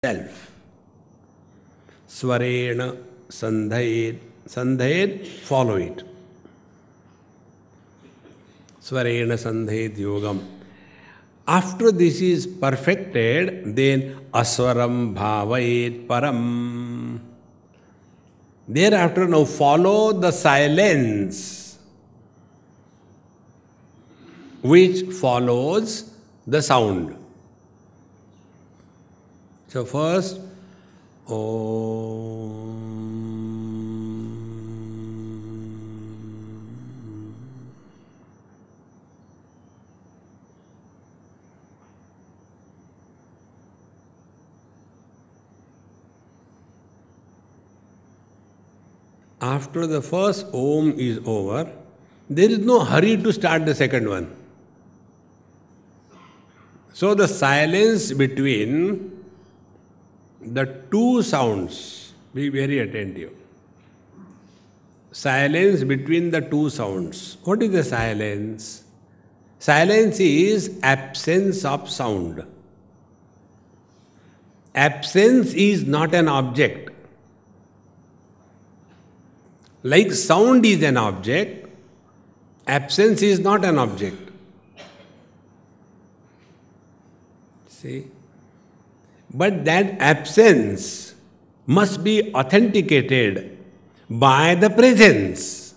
self. Swarena sandhayed. Sandhayed, follow it. Swarena sandhayed yogam. After this is perfected, then aswaram bhavayet param. Thereafter, now follow the silence which follows the sound. So first, Om. After the first Om is over, there is no hurry to start the second one. So the silence between the two sounds, be very attentive. Silence between the two sounds. What is the silence? Silence is absence of sound. Absence is not an object. Like sound is an object, absence is not an object. See? But that absence must be authenticated by the presence.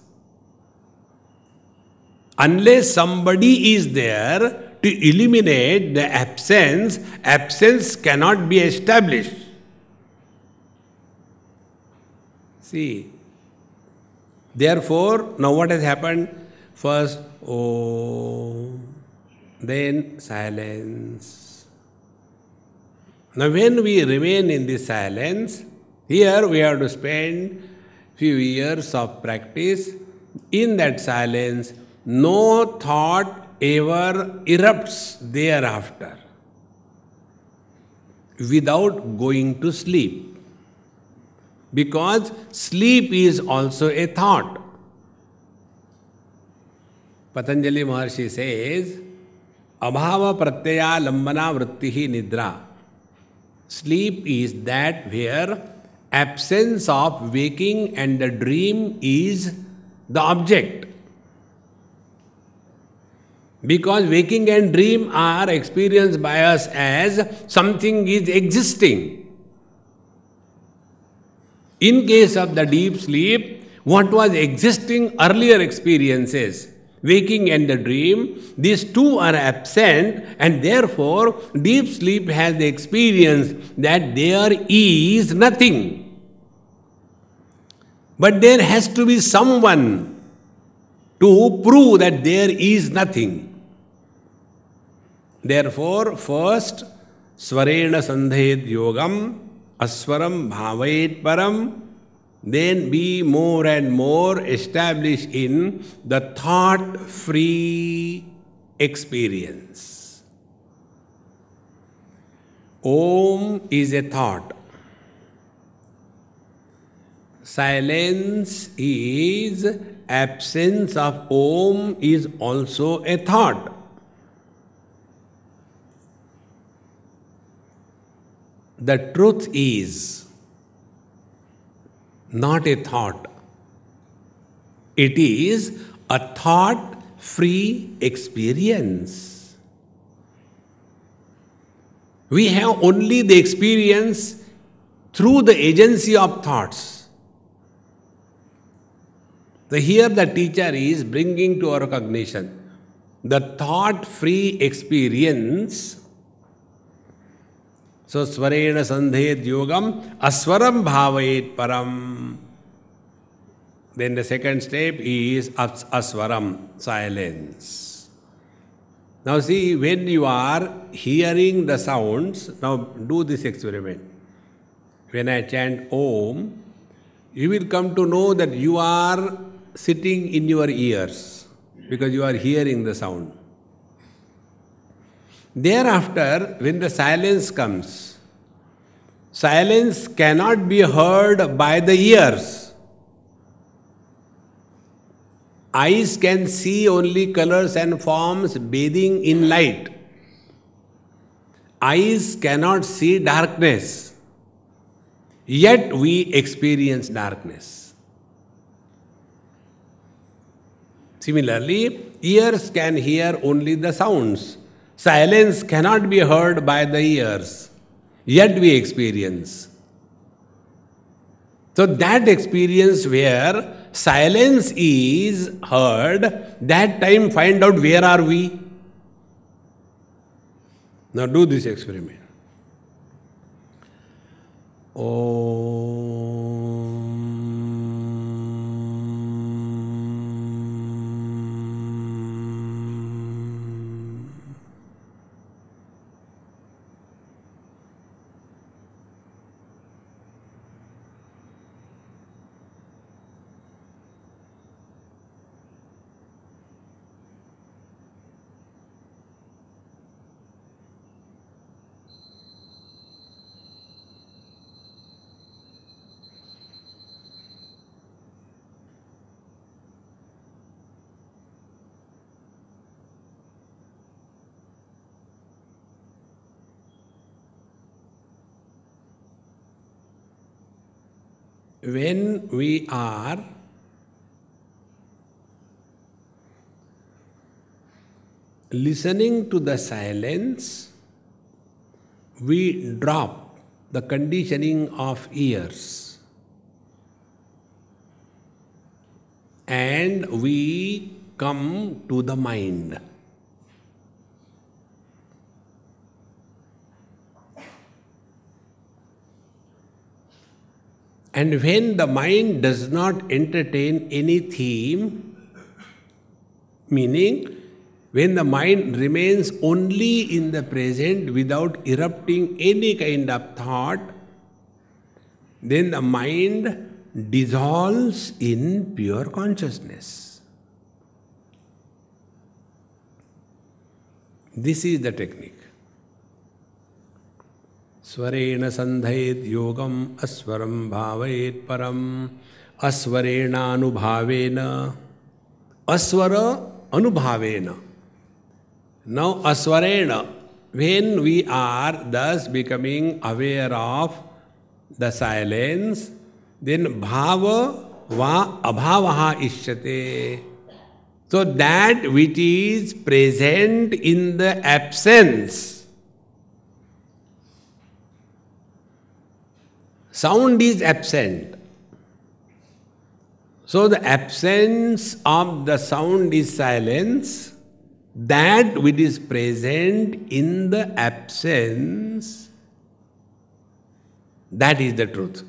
Unless somebody is there to eliminate the absence, absence cannot be established. See? Therefore, now what has happened? First, Om, then silence. Now when we remain in this silence, here we have to spend few years of practice. In that silence, no thought ever erupts thereafter without going to sleep. Because sleep is also a thought. Patanjali Maharshi says, Abhava pratyaya lambana vrittihi nidra. Sleep is that where absence of waking and the dream is the object. Because waking and dream are experienced by us as something is existing. In case of the deep sleep, what was existing earlier experiences, waking and the dream, these two are absent, and therefore deep sleep has the experience that there is nothing. But there has to be someone to prove that there is nothing. Therefore, first, Swarena sandhed yogam, aswaram bhavayet param, then be more and more established in the thought-free experience. Om is a thought. Silence is absence of Om is also a thought. The truth is not a thought. It is a thought-free experience. We have only the experience through the agency of thoughts. So here the teacher is bringing to our cognition the thought-free experience. So, Swarena sandhed yogam, aswaram bhavayet param. Then the second step is aswaram, silence. Now see, when you are hearing the sounds, now do this experiment. When I chant Om, you will come to know that you are sitting in your ears because you are hearing the sound. Thereafter, when the silence comes, silence cannot be heard by the ears. Eyes can see only colors and forms bathing in light. Eyes cannot see darkness. yet we experience darkness. Similarly, ears can hear only the sounds. Silence cannot be heard by the ears, yet we experience. So that experience where silence is heard, that time find out where are we. Now do this experiment. When we are listening to the silence, we drop the conditioning of ears and we come to the mind. And when the mind does not entertain any theme, meaning when the mind remains only in the present without erupting any kind of thought, then the mind dissolves in pure consciousness. This is the technique. Svarena sandhayet yogam aswaram bhavayet param asvarena anubhavena asvara anubhavena. Now asvarena, when we are thus becoming aware of the silence, then bhava va abhavaha ishyate. So that which is present in the absence. Sound is absent. So the absence of the sound is silence. That which is present in the absence, that is the truth.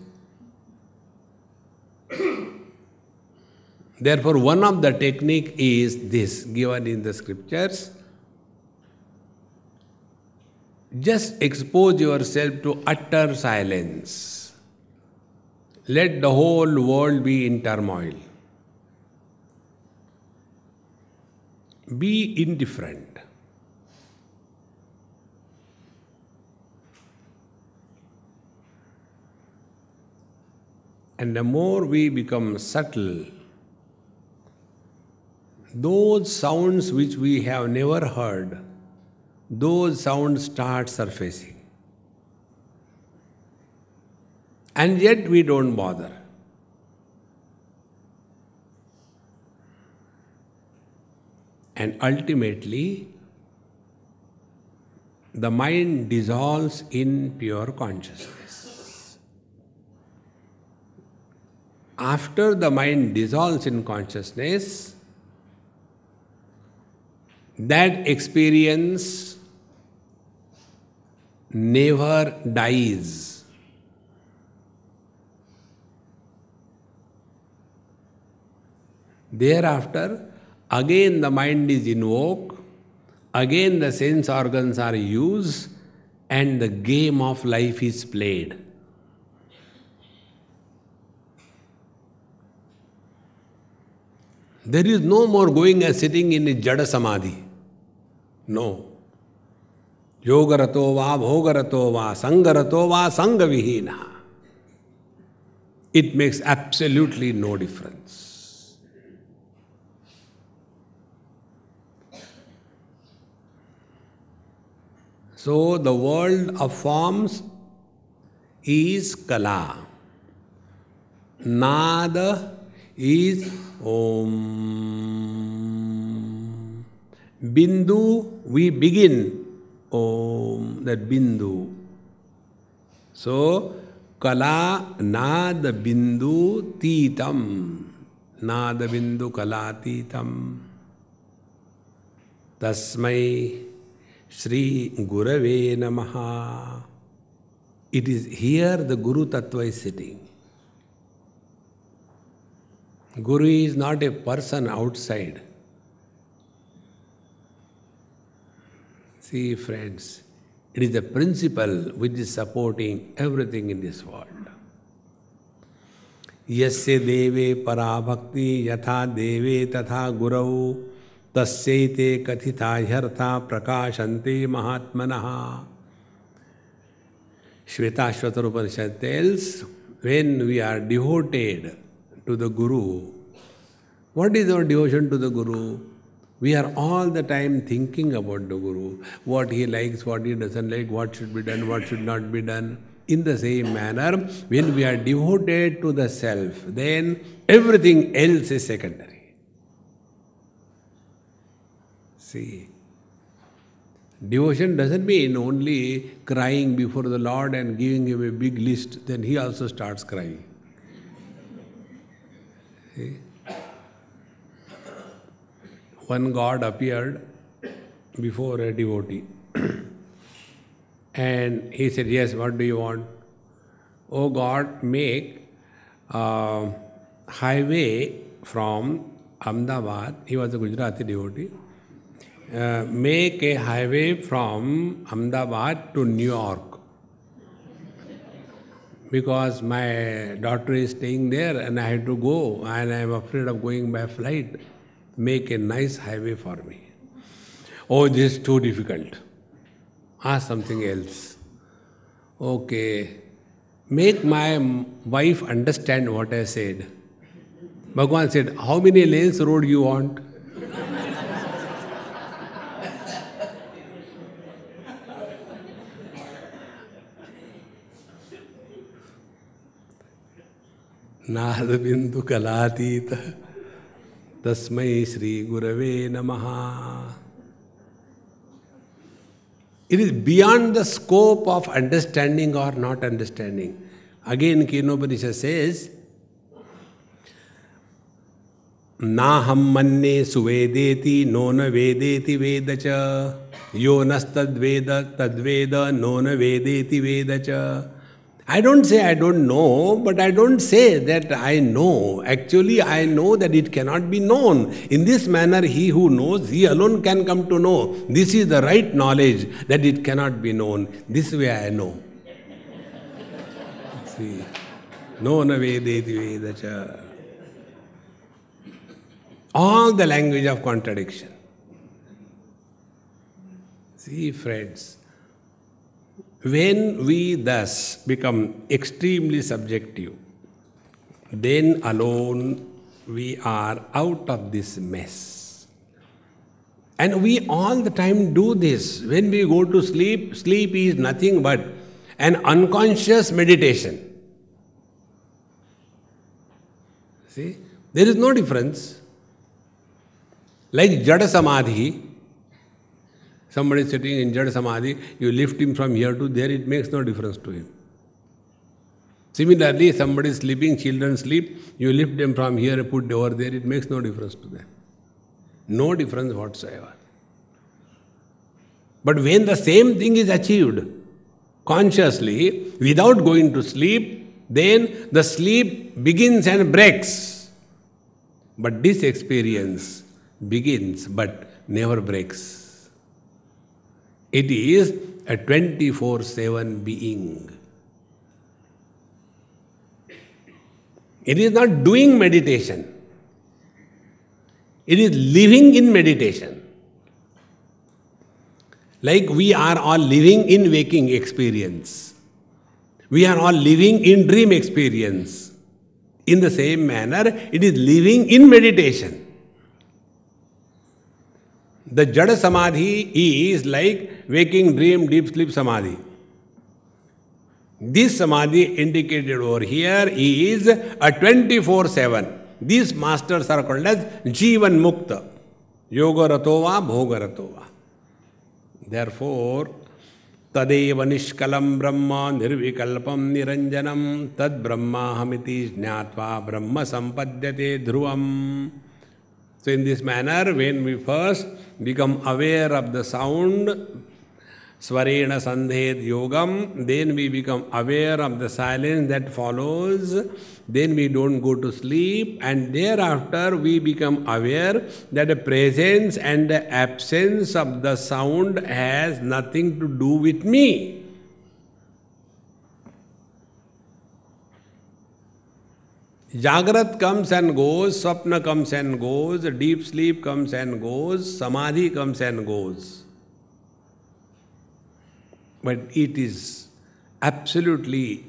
Therefore, one of the technique is this, given in the scriptures. Just expose yourself to utter silence. Let the whole world be in turmoil. Be indifferent. And the more we become subtle, those sounds which we have never heard, those sounds start surfacing. And yet we don't bother. And ultimately, the mind dissolves in pure consciousness. After the mind dissolves in consciousness, that experience never dies. Thereafter, again the mind is invoked, again the sense organs are used, and the game of life is played. There is no more going and sitting in a jada samadhi. No. Yogarato va, bhogarato va, sangarato va, sangavihina. It makes absolutely no difference. So the world of forms is Kala. Nada is Om. Bindu, we begin Om, that Bindu. So, Kala Nada Bindu Titam. Nada Bindu Kala Titam. Tasmai Shri Gurave Namaha. It is here the Guru Tattva is sitting. Guru is not a person outside. See, friends, it is the principle which is supporting everything in this world. Yasya deve parabhakti yatha deve tatha gurau tasyaite kathita hyartha prakashante mahatmanaha. Shvetashvatar Upanishad tells, when we are devoted to the Guru, what is our devotion to the Guru? We are all the time thinking about the Guru, what he likes, what he doesn't like, what should be done, what should not be done. In the same manner, when we are devoted to the self, then everything else is secondary. See, devotion doesn't mean only crying before the Lord and giving him a big list, then he also starts crying. See? One God appeared before a devotee and he said, yes, what do you want? Oh God, make a highway from Ahmedabad. He was a Gujarati devotee. Make a highway from Ahmedabad to New York. Because my daughter is staying there and I had to go and I am afraid of going by flight. Make a nice highway for me. Oh, this is too difficult. Ask something else. Okay. Make my wife understand what I said. Bhagavan said, how many lanes road you want? Nada Bindu Kalatita Tasmai Shri Gurave Namaha. It is beyond the scope of understanding or not understanding. Again, Upanishad says, Naham manne suvedeti nona vedeti vedacha yonastad veda tadveda nona vedeti vedacha. I don't say I don't know, but I don't say that I know. Actually, I know that it cannot be known. In this manner, he who knows, he alone can come to know. This is the right knowledge, that it cannot be known. This way I know. See, no na vedeti vedacha. All the language of contradiction. See, friends, when we thus become extremely subjective, then alone we are out of this mess. And we all the time do this. When we go to sleep, sleep is nothing but an unconscious meditation. See, there is no difference. Like Jada Samadhi, somebody is sitting in Jada Samadhi, you lift him from here to there, it makes no difference to him. Similarly, somebody is sleeping, children sleep, you lift them from here, put over there, it makes no difference to them. No difference whatsoever. But when the same thing is achieved consciously, without going to sleep, then the sleep begins and breaks. But this experience begins but never breaks. It is a 24/7 being. It is not doing meditation. It is living in meditation. Like we are all living in waking experience. We are all living in dream experience. In the same manner, it is living in meditation. The Jada Samadhi is like waking dream, deep sleep Samadhi. This samadhi indicated over here is a 24/7. These masters are called as Jivan Mukta. Yoga Ratova, Bhoga Ratova. Therefore, Tadeva Nishkalam Brahma Nirvikalpam Niranjanam Tad Brahma Hamiti Jnatva Brahma Sampadyate Dhruvam. So in this manner, when we first become aware of the sound, Svarena Sandhed Yogam, then we become aware of the silence that follows, then we don't go to sleep, and thereafter we become aware that the presence and the absence of the sound has nothing to do with me. Jagrat comes and goes, Swapna comes and goes, deep sleep comes and goes, Samadhi comes and goes. But it is absolutely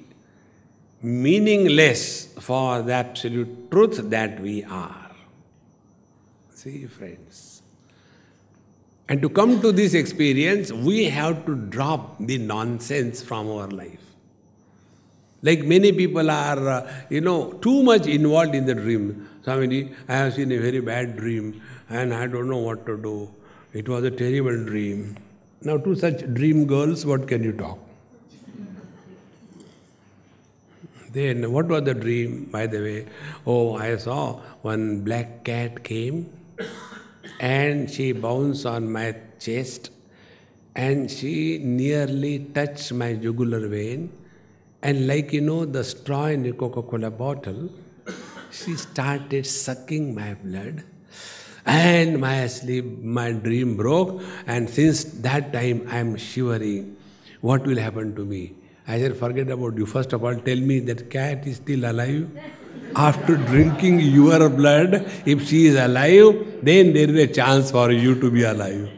meaningless for the absolute truth that we are. See, friends. And to come to this experience, we have to drop the nonsense from our life. Like many people are, too much involved in the dream. Swami, I have seen a very bad dream and I don't know what to do. It was a terrible dream. Now, to such dream girls, what can you talk? Then, what was the dream, by the way? Oh, I saw one black cat came and she bounced on my chest and she nearly touched my jugular vein. And like, the straw in the Coca-Cola bottle, she started sucking my blood. And my dream broke, and since that time I am shivering. What will happen to me? I said, forget about you. First of all, tell me that cat is still alive. After drinking your blood, if she is alive, then there is a chance for you to be alive.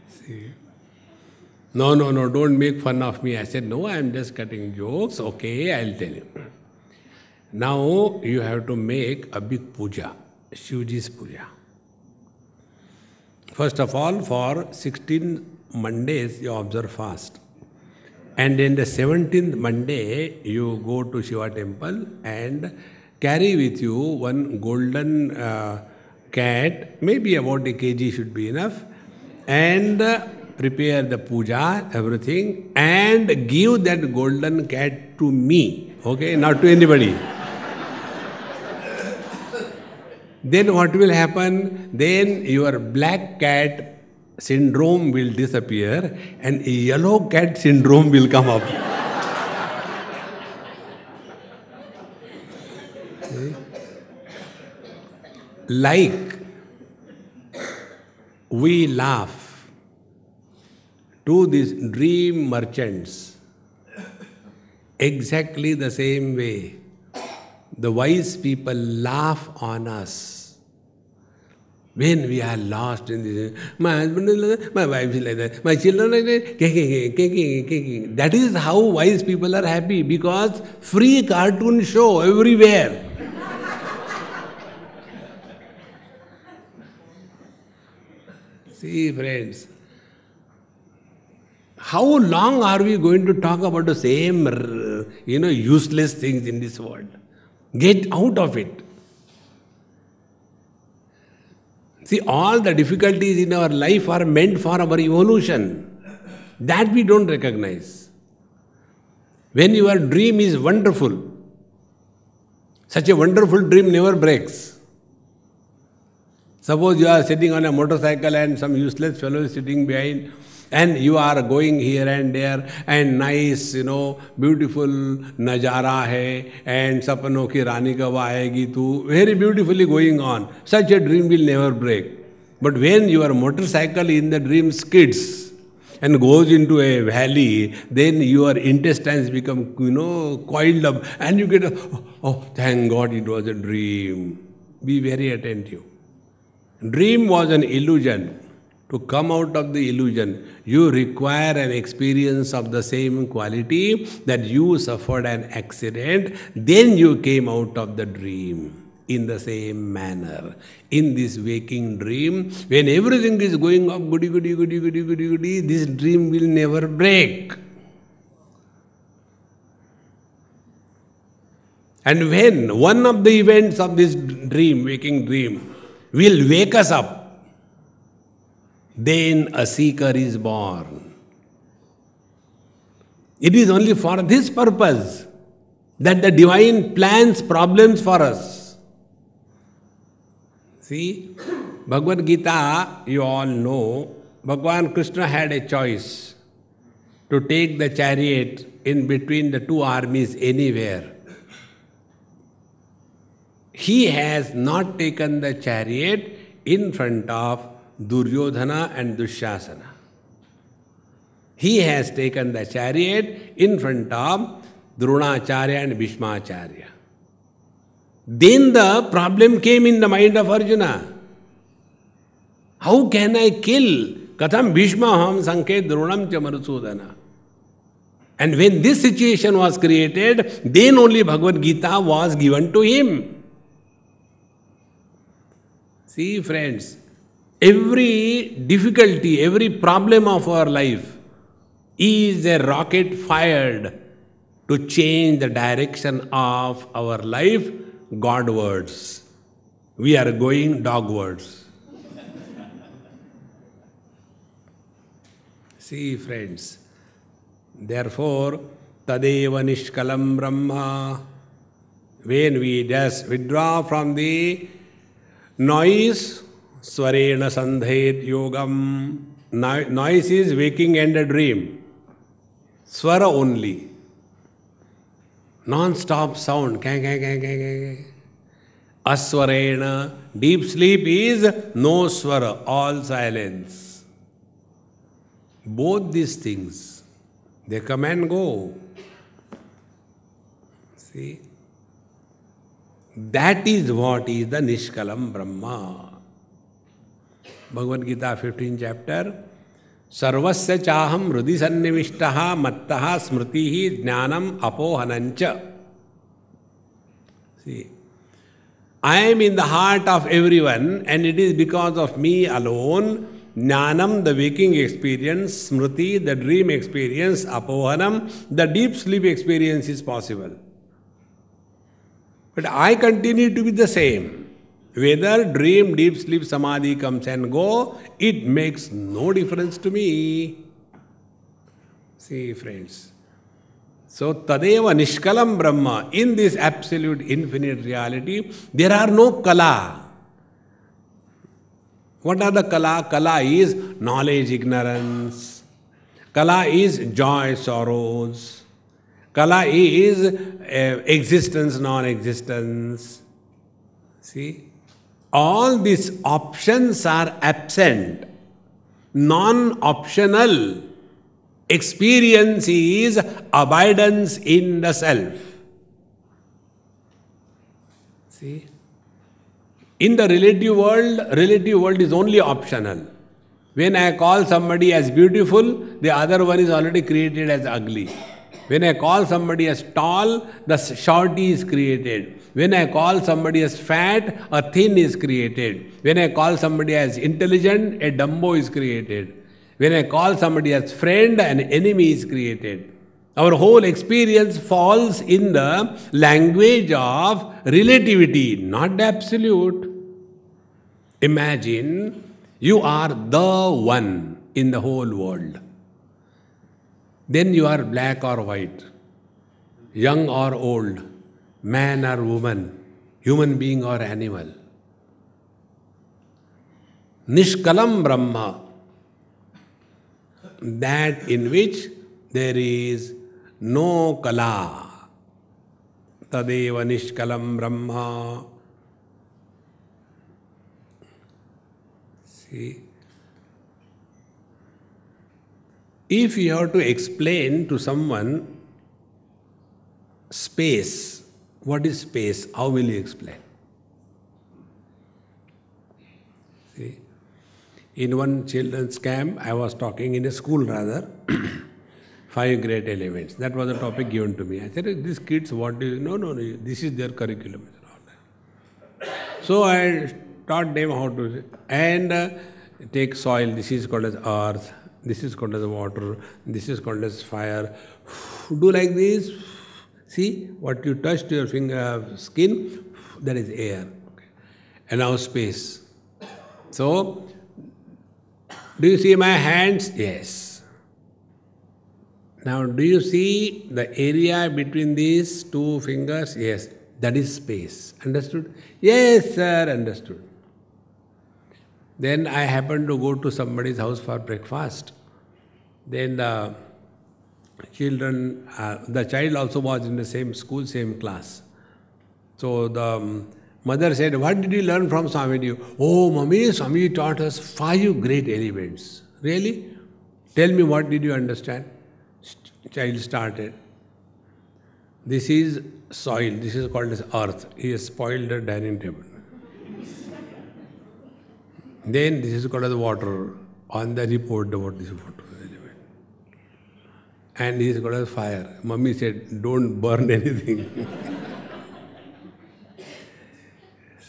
See? No, don't make fun of me. I said, no, I am just cutting jokes. Okay, I'll tell you. Now you have to make a big puja, Shivji's puja. First of all, for 16 Mondays you observe fast. And then the 17th Monday you go to Shiva temple and carry with you one golden cat, maybe about a kg should be enough, and prepare the puja, everything, and give that golden cat to me, okay, not to anybody. Then what will happen? Then your black cat syndrome will disappear and a yellow cat syndrome will come up. Like we laugh to these dream merchants, exactly the same way the wise people laugh on us when we are lost in this. My husband is like that, my wife is like that, my children are like that. That is how wise people are happy, because free cartoon show everywhere. See, friends, how long are we going to talk about the same, useless things in this world? Get out of it. See, all the difficulties in our life are meant for our evolution. That we don't recognize. When your dream is wonderful, such a wonderful dream never breaks. Suppose you are sitting on a motorcycle and some useless fellow is sitting behind, and you are going here and there, and nice, beautiful najara hai, and sapno ki rani kab aayegi tu, very beautifully going on. Such a dream will never break. But when your motorcycle in the dream skids and goes into a valley, then your intestines become, coiled up, and you get, oh, thank God it was a dream. Be very attentive. Dream was an illusion. To come out of the illusion, you require an experience of the same quality that you suffered an accident, then you came out of the dream. In the same manner, in this waking dream, when everything is going up, goody, goody, goody, goody, goody, goody, this dream will never break. And when one of the events of this dream, waking dream, will wake us up, then a seeker is born. It is only for this purpose that the divine plans problems for us. See, Bhagavad Gita, you all know, Bhagavan Krishna had a choice to take the chariot in between the two armies anywhere. He has not taken the chariot in front of Duryodhana and Dushasana. He has taken the chariot in front of Dronacharya and Bhishmacharya. Then the problem came in the mind of Arjuna. How can I kill? Katham Bhishmaham Sanket Dronam cha Marusudana. And when this situation was created, then only Bhagavad Gita was given to him. See, friends, every difficulty, every problem of our life is a rocket fired to change the direction of our life Godwards. We are going dogwards. See, friends, therefore, Tadeva Nishkalam Brahma, when we just withdraw from the noise, Swarena Sandhet Yogam, noise is waking and a dream, Swara only. Non-stop sound. Aswarena. Deep sleep is no swara, all silence. Both these things, they come and go. See? That is what is the Nishkalam Brahma. Bhagavad Gita 15th chapter. Sarvasya chaham hrudi sannivishtaha mattaha smritihi jnanam apohanancha. See, I am in the heart of everyone and it is because of me alone. Jnanam, the waking experience, smriti, the dream experience, apohanam, the deep sleep experience is possible. But I continue to be the same. Whether dream, deep sleep, samadhi comes and go, it makes no difference to me. See, friends. So, Tadeva Nishkalam Brahma, in this absolute infinite reality, there are no kala. What are the kala? Kala is knowledge, ignorance. Kala is joy, sorrows. Kala is existence, non-existence. See? All these options are absent. Non-optional experience is abidance in the self. See? In the relative world is only optional. When I call somebody as beautiful, the other one is already created as ugly. When I call somebody as tall, the shorty is created. When I call somebody as fat, a thin is created. When I call somebody as intelligent, a dumbo is created. When I call somebody as friend, an enemy is created. Our whole experience falls in the language of relativity, not the absolute. Imagine you are the one in the whole world. Then you are black or white, young or old, man or woman, human being or animal. Nishkalam Brahma, that in which there is no kala. Tadeva Nishkalam Brahma. See? If you have to explain to someone space, what is space? How will you explain? See? In one children's camp, I was talking in a school rather, 5 grade elements. That was a topic given to me. I said, these kids, what do you... No, this is their curriculum. So I taught them how to, and take soil, this is called as earth, this is called as water, this is called as fire. Do like this. See, what you touched your finger, skin, that is air. Okay. And now space. So, do you see my hands? Yes. Now, do you see the area between these two fingers? Yes. That is space. Understood? Yes, sir, understood. Then I happened to go to somebody's house for breakfast. Then the children, the child also was in the same school, same class. So the mother said, "What did you learn from Swami?" "Oh, Mummy, Swami taught us 5 great elements." "Really? Tell me, what did you understand?" Child started. "This is soil, this is called as earth." He has spoiled the dining table. Then this is called as water. On the report about this water element. And this is called as fire. Mummy said, "Don't burn anything."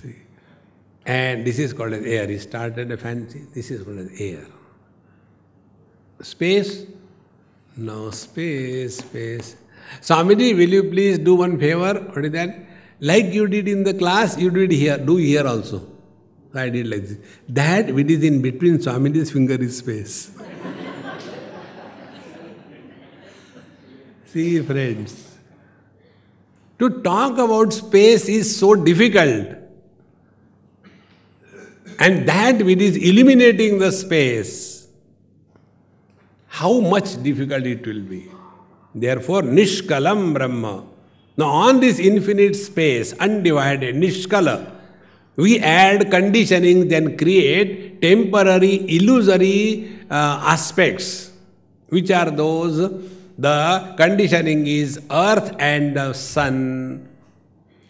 See. And this is called as air. He started a fancy. This is called as air. Space? No, space. Swamiji, will you please do one favor? What is that? Like you did in the class, you did here. Do here also. I did like this. That which is in between Swamiji's finger is space. See, friends, to talk about space is so difficult. And that which is eliminating the space, how much difficult it will be. Therefore, Nishkalam Brahma. Now, on this infinite space, undivided, Nishkala, we add conditioning, then create temporary, illusory aspects. Which are those? The conditioning is earth and the sun.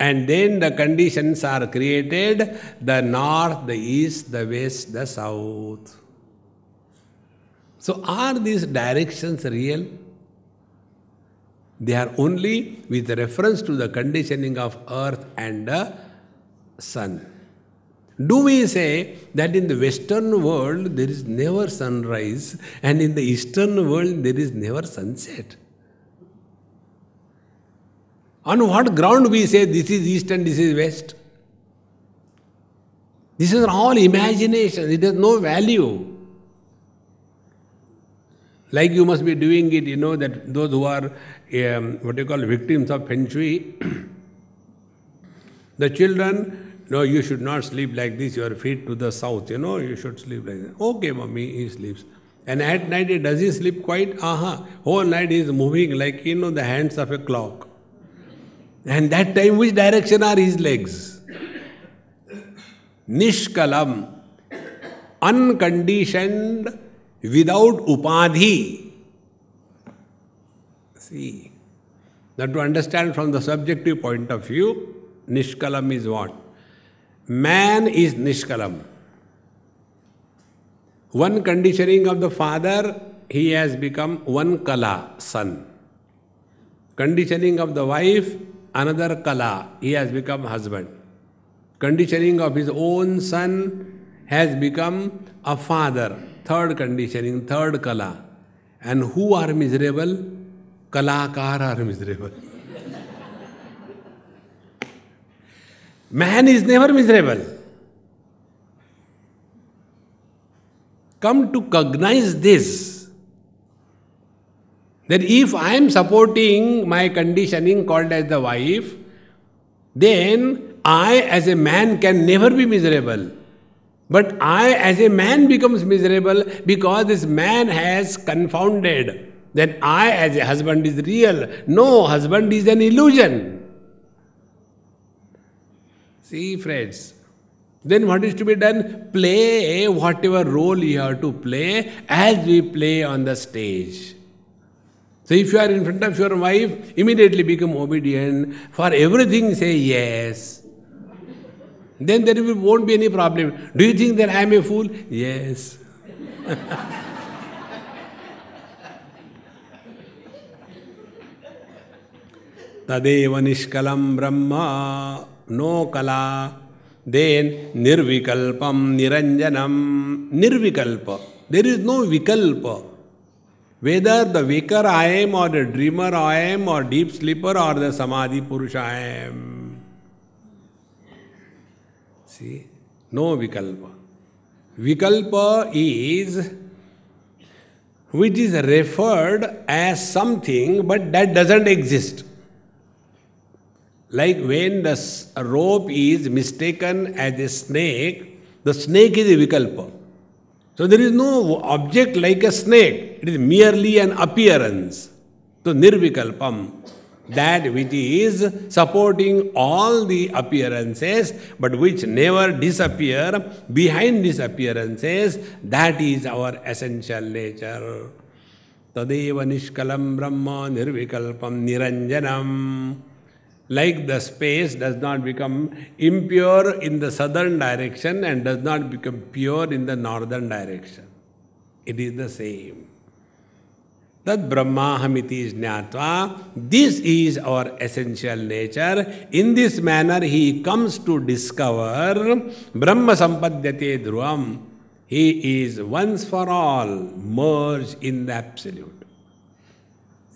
And then the conditions are created, the north, the east, the west, the south. So are these directions real? They are only with reference to the conditioning of earth and the sun. Do we say that in the Western world there is never sunrise and in the Eastern world there is never sunset? On what ground we say this is East and this is West? This is all imagination. It has no value. Like you must be doing it, you know, that those who are victims of Feng Shui, the children, no, you should not sleep like this, your feet to the south, you know, you should sleep like that. Okay, Mummy, he sleeps. And at night, does he sleep quite? Whole night he is moving like, you know, the hands of a clock. And that time, which direction are his legs? Nishkalam, unconditioned, without upadhi. See, now to understand from the subjective point of view, Nishkalam is what? Man is Nishkalam. One conditioning of the father, he has become one kala, son. Conditioning of the wife, another kala, he has become husband. Conditioning of his own son has become a father. Third conditioning, third kala. And who are miserable? Kalakar are miserable. Man is never miserable. Come to cognize this, that if I am supporting my conditioning called as the wife, then I as a man can never be miserable. But I as a man becomes miserable because this man has confounded that I as a husband is real. No, husband is an illusion. See, friends, then what is to be done? Play whatever role you have to play as we play on the stage. So if you are in front of your wife, immediately become obedient. For everything say yes. Then there won't be any problem. Do you think that I am a fool? Yes. Tadeva nishkalam brahma, no kala, Then nirvikalpam niranjanam. Nirvikalpa. There is no vikalpa. Whether the waker I am, or the dreamer I am, or deep sleeper, or the samadhi purusha I am. See? No vikalpa. Vikalpa is which is referred as something, but that doesn't exist. Like when the rope is mistaken as a snake, the snake is a vikalpa. So there is no object like a snake. It is merely an appearance. So nirvikalpam, that which is supporting all the appearances, but which never disappear behind these appearances, that is our essential nature. Tadeva nishkalam brahma nirvikalpam niranjanam. Like the space does not become impure in the southern direction and does not become pure in the northern direction. It is the same. Tad brahmahamiti jnatva. This is our essential nature. In this manner he comes to discover Brahma sampadhyate dhruvam. He is once for all merged in the Absolute.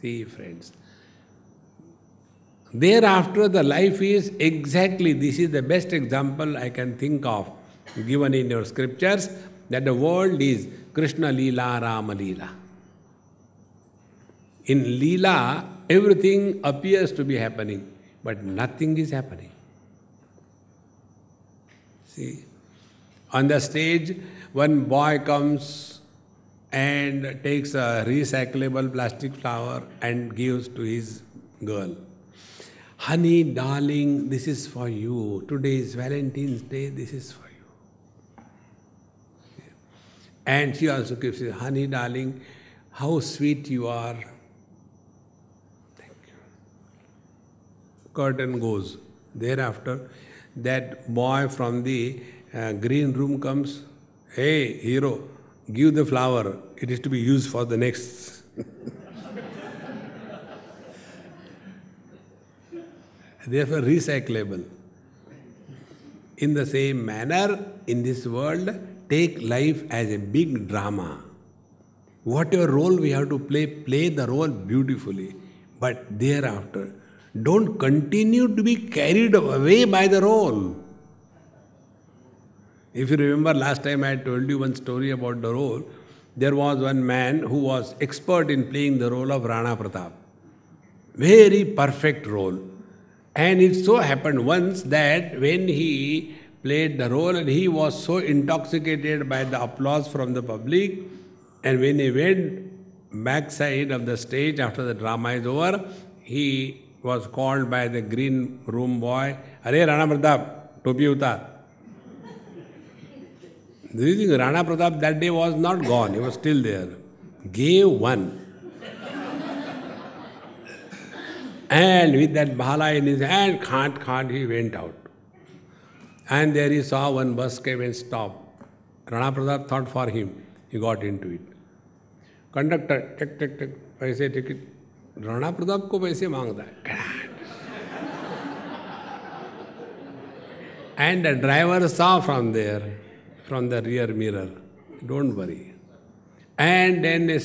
See, friends. Thereafter the life is exactly, this is the best example I can think of, given in your scriptures, that the world is Krishna Leela, Rama Leela. In Leela, everything appears to be happening, but nothing is happening. See, on the stage, one boy comes and takes a recyclable plastic flower and gives to his girl. Honey, darling, this is for you. Today is Valentine's Day, this is for you. And she also gives it, honey, darling, how sweet you are. Thank you. Curtain goes. Thereafter, that boy from the green room comes. Hey, hero, give the flower. It is to be used for the next. Therefore, recyclable. In the same manner, in this world, take life as a big drama. Whatever role we have to play, play the role beautifully. But thereafter, don't continue to be carried away by the role. If you remember, last time I told you one story about the role. There was one man who was expert in playing the role of Rana Pratap. Very perfect role. And it so happened once that when he played the role, and he was so intoxicated by the applause from the public, and when he went backside of the stage after the drama is over, he was called by the green room boy, Arey Rana Pratap, topi utar. Do you think Rana Pratap that day was not gone? He was still there. Gave one. And with that bhala in his hand, khant, he went out. And there he saw one bus came and stopped. Rana Pratap thought for him. He got into it. Conductor, tick, paise ticket. Rana Pratap ko paise mangta hai. And the driver saw from there, from the rear mirror. Don't worry. And then they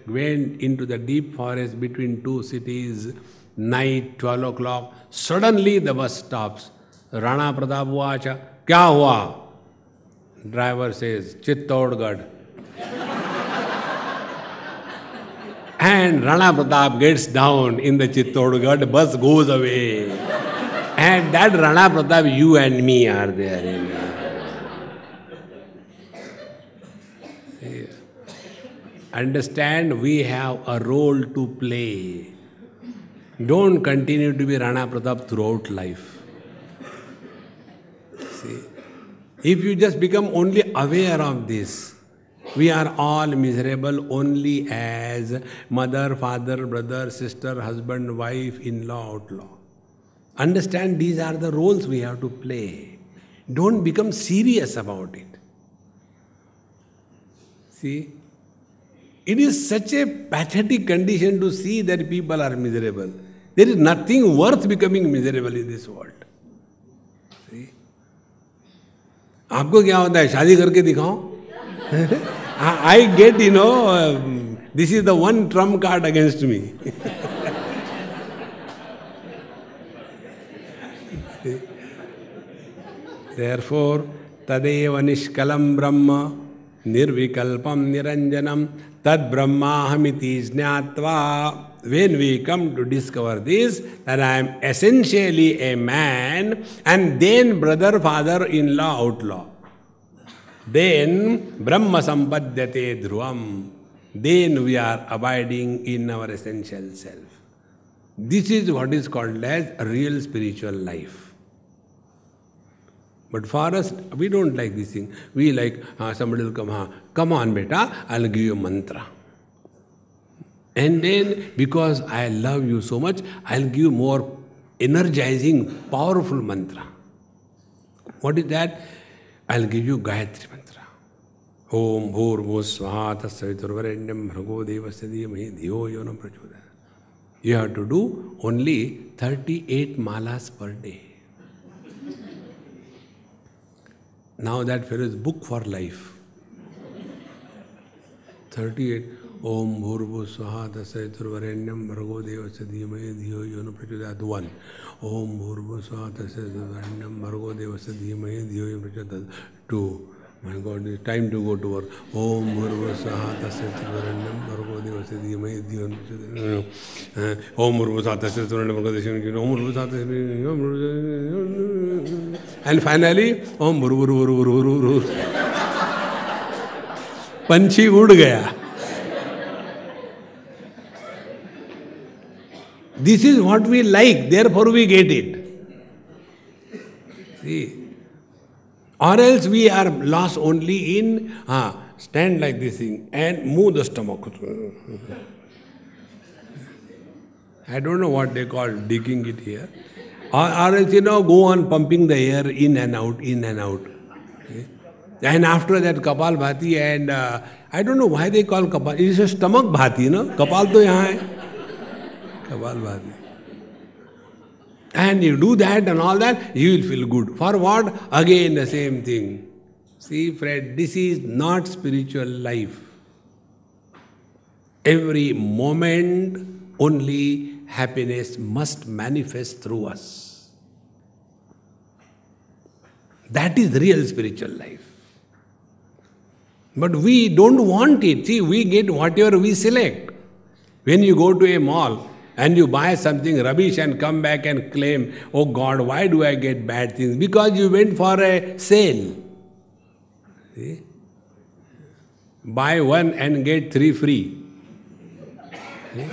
went into the deep forest between two cities, night, 12 o'clock. Suddenly the bus stops. Rana Pratap vacha, kya hua? Driver says, Chittorgarh. And Rana Pratap gets down in the Chittorgarh, bus goes away. And that Rana Pratap, you and me are there. Understand, we have a role to play. Don't continue to be Rana Pratap throughout life. See, if you just become only aware of this, we are all miserable only as mother, father, brother, sister, husband, wife, in-law, outlaw. Understand, these are the roles we have to play. Don't become serious about it. See? It is such a pathetic condition to see that people are miserable. There is nothing worth becoming miserable in this world. See? आपको क्या होता है, शादी करके दिखाओ? I get, this is the one trump card against me. Therefore, tadeva nishkalam brahma nirvikalpam niranjanam tad brahmahamiti jnatva. When we come to discover this, that I am essentially a man and then brother, father-in-law, outlaw. Then Brahma Sampadyate Dhruvam. Then we are abiding in our essential self. This is what is called as a real spiritual life. But for us, we don't like this thing. We like, somebody will come on beta, I'll give you a mantra. And then, because I love you so much, I'll give you more energizing, powerful mantra. What is that? I'll give you Gayatri mantra. Om Bhurvhu Swaha Tasaviturvarenyam Bhargo Devasya Dhimahi Dhiyo Yona Prachodayat. You have to do only 38 malas per day. Now that fellow is book for life. 38. Om Bhurvhu Swaha Tasaviturvarenyam Bhargo Devasya Dhimahi Dhiyo Yona Prachodayat. 1. Om Bhurvhu Swaha Tasaviturvarenyam Bhargo Devasya Dhimahi Dhiyo Yona Prachodayat. 2. My God, it's time to go to work. Om Bhurvhu Swaha Tasaviturvarenyam Bhargo Devasya Dhimahi Dhiyo Yona Prachodayat. Om Bhurvhu Swaha Tasaviturvarenyam Bhargo Devasya Dhimahi Om Bhurvhu Swaha Tasaviturvarenyam. And finally, Om Bhurvhu. Panchi ud gaya. This is what we like, therefore we get it. See? Or else we are lost only in, stand like this thing and move the stomach. I don't know what they call digging it here. Or else, go on pumping the air in and out, in and out. Okay? And after that, Kapal Bhati and, I don't know why they call Kapal. It is a stomach Bhati, no? Kapal to yahan hai. And you do that and all that, you will feel good. For what? Again the same thing. See, Fred, this is not spiritual life. Every moment only happiness must manifest through us. That is real spiritual life. But we don't want it. See, we get whatever we select. When you go to a mall, and you buy something rubbish and come back and claim, oh God, why do I get bad things? Because you went for a sale. See? Buy one and get 3 free. See?